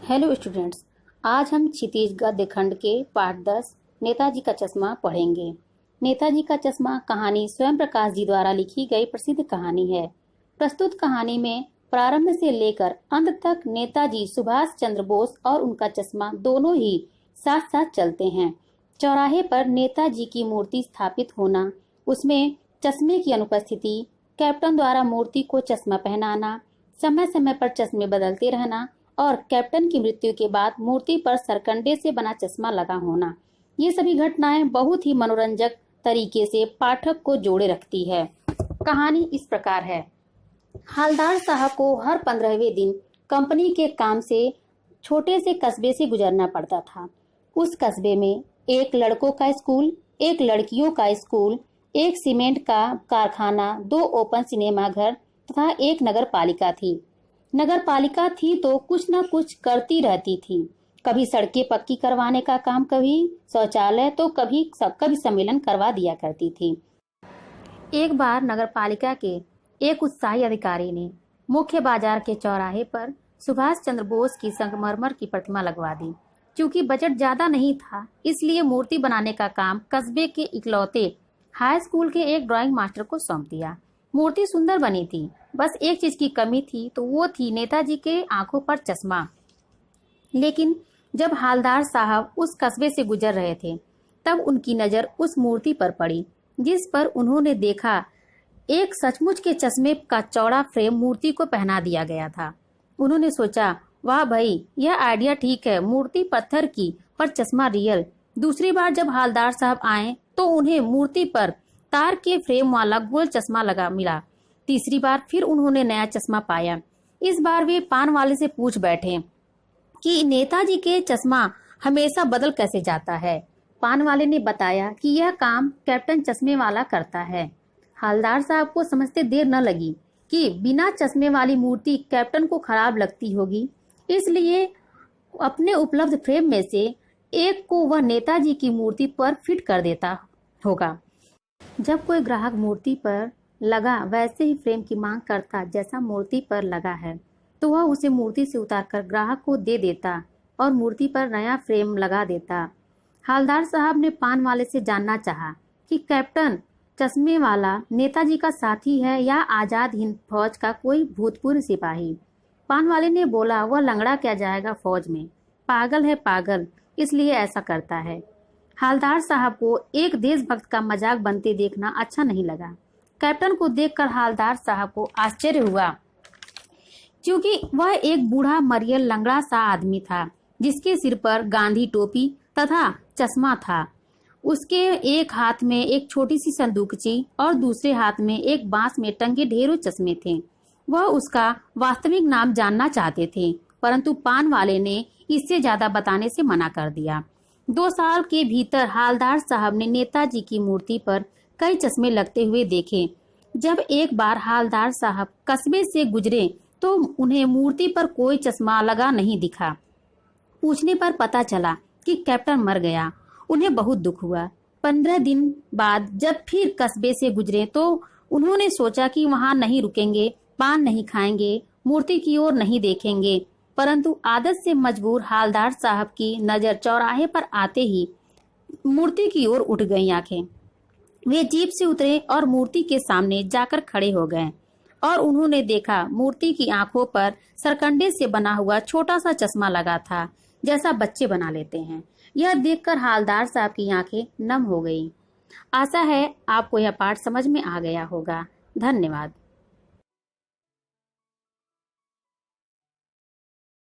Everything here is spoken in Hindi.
हेलो स्टूडेंट्स, आज हम क्षितिज गद्य खंड के पाठ 10 नेताजी का चश्मा पढ़ेंगे। नेताजी का चश्मा कहानी स्वयं प्रकाश जी द्वारा लिखी गई प्रसिद्ध कहानी है। प्रस्तुत कहानी में प्रारंभ से लेकर अंत तक नेताजी सुभाष चंद्र बोस और उनका चश्मा दोनों ही साथ साथ चलते हैं। चौराहे पर नेताजी की मूर्ति स्थापित होना, उसमें चश्मे की अनुपस्थिति, कैप्टन द्वारा मूर्ति को चश्मा पहनाना, समय समय पर चश्मे बदलते रहना और कैप्टन की मृत्यु के बाद मूर्ति पर सरकंडे से बना चश्मा लगा होना, ये सभी घटनाएं बहुत ही मनोरंजक तरीके से पाठक को जोड़े रखती है। कहानी इस प्रकार है। हवलदार साहब को हर 15वें दिन कंपनी के काम से छोटे से कस्बे से गुजरना पड़ता था। उस कस्बे में एक लड़कों का स्कूल, एक लड़कियों का स्कूल, एक सीमेंट का कारखाना, 2 ओपन सिनेमा घर तथा एक नगर पालिका थी। नगर पालिका थी तो कुछ न कुछ करती रहती थी। कभी सड़कें पक्की करवाने का काम, कभी शौचालय, तो कभी सम्मेलन करवा दिया करती थी। एक बार नगर पालिका के एक उत्साही अधिकारी ने मुख्य बाजार के चौराहे पर सुभाष चंद्र बोस की संगमरमर की प्रतिमा लगवा दी। क्योंकि बजट ज्यादा नहीं था, इसलिए मूर्ति बनाने का काम कस्बे के इकलौते हाई स्कूल के एक ड्राइंग मास्टर को सौंप दिया। मूर्ति सुंदर बनी थी, बस एक चीज की कमी थी, तो वो थी नेताजी के आंखों पर चश्मा। लेकिन जब हवलदार साहब उस कस्बे से गुजर रहे थे, तब उनकी नजर उस मूर्ति पर पड़ी, जिस पर उन्होंने देखा एक सचमुच के चश्मे का चौड़ा फ्रेम मूर्ति को पहना दिया गया था। उन्होंने सोचा, वाह भाई, यह आइडिया ठीक है, मूर्ति पत्थर की पर चश्मा रियल। दूसरी बार जब हवलदार साहब आए तो उन्हें मूर्ति पर तार के फ्रेम वाला गोल चश्मा लगा मिला। तीसरी बार फिर उन्होंने नया चश्मा पाया। इस बार वे पान वाले से पूछ बैठे कि नेताजी के चश्मा हमेशा बदल कैसे जाता है। पान वाले ने बताया कि यह काम कैप्टन चश्मे वाला करता है। हवलदार साहब को समझते देर न लगी कि बिना चश्मे वाली मूर्ति कैप्टन को खराब लगती होगी, इसलिए अपने उपलब्ध फ्रेम में से एक को वह नेताजी की मूर्ति पर फिट कर देता होगा। जब कोई ग्राहक मूर्ति पर लगा वैसे ही फ्रेम की मांग करता जैसा मूर्ति पर लगा है, तो वह उसे मूर्ति से उतारकर ग्राहक को दे देता और मूर्ति पर नया फ्रेम लगा देता। हवलदार साहब ने पान वाले से जानना चाहा कि कैप्टन चश्मे वाला नेताजी का साथी है या आजाद हिंद फौज का कोई भूतपूर्व सिपाही। पान वाले ने बोला, वह लंगड़ा क्या जाएगा फौज में, पागल है पागल, इसलिए ऐसा करता है। हवलदार साहब को एक देशभक्त का मजाक बनते देखना अच्छा नहीं लगा। कैप्टन को देखकर हवलदार साहब को आश्चर्य हुआ, क्योंकि वह एक बूढ़ा मरियल लंगड़ा सा आदमी था, जिसके सिर पर गांधी टोपी तथा चश्मा था। उसके एक हाथ में एक छोटी सी संदूकची और दूसरे हाथ में एक बांस में टंगे ढेरों चश्मे थे। वह उसका वास्तविक नाम जानना चाहते थे, परंतु पान वाले ने इससे ज्यादा बताने से मना कर दिया। 2 साल के भीतर हवलदार साहब ने नेताजी की मूर्ति पर कई चश्मे लगते हुए देखे। जब एक बार हवलदार साहब कस्बे से गुजरे तो उन्हें मूर्ति पर कोई चश्मा लगा नहीं दिखा। पूछने पर पता चला कि कैप्टन मर गया। उन्हें बहुत दुख हुआ। 15 दिन बाद जब फिर कस्बे से गुजरे तो उन्होंने सोचा कि वहां नहीं रुकेंगे, पान नहीं खाएंगे, मूर्ति की ओर नहीं देखेंगे, परंतु आदत से मजबूर हवलदार साहब की नजर चौराहे पर आते ही मूर्ति की ओर उठ गई आंखें। वे जीप से उतरे और मूर्ति के सामने जाकर खड़े हो गए और उन्होंने देखा मूर्ति की आंखों पर सरकंडे से बना हुआ छोटा सा चश्मा लगा था, जैसा बच्चे बना लेते हैं। यह देखकर हवलदार साहब की आंखें नम हो गई। आशा है आपको यह पाठ समझ में आ गया होगा। धन्यवाद।